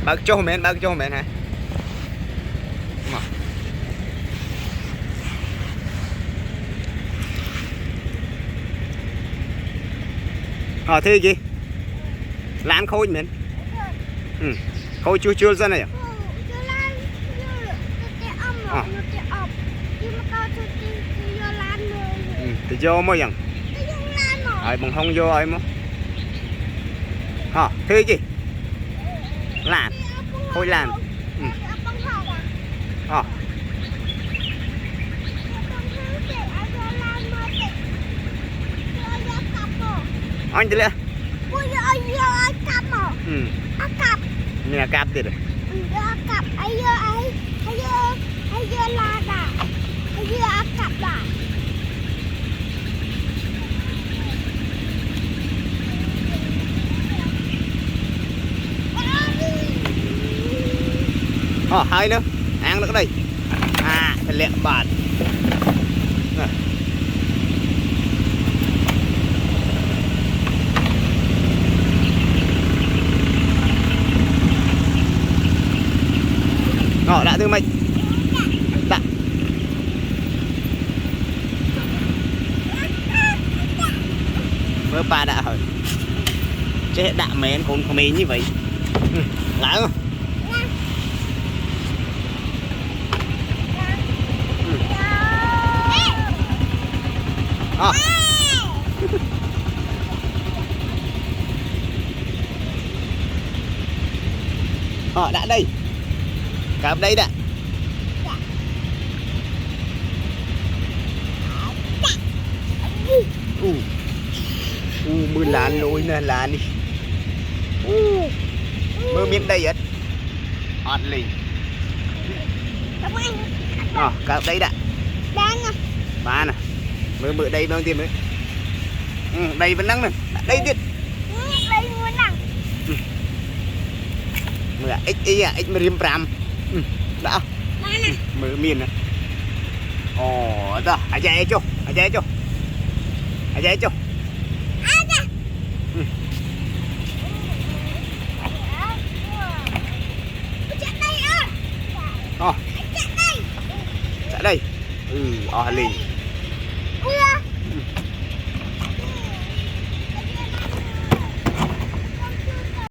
bác cho mến hả thế gì lan khôi mến khôi chưa ra này thì vô mới dần bằng không vô ấy mà thế gì lan khôi lan anh đi lên nè cặp đi rồi cặp ai la đã cặp đã hai nữa ăn được đây thật lẹ bạt đã thương mình đã với ba đã rồi chết đã mến cũng không như vậy lái không đã đây cặp đây đã mưa làn lôi nè làn đi mưa miếng đây hết ọt lì cặp đây đã ba nè mưa đây bao tiền nữa đây vẫn nắng nè đâyទៀតmưa ít mà riêng pram đã mưa miền nè đó aja cho chạy đây lì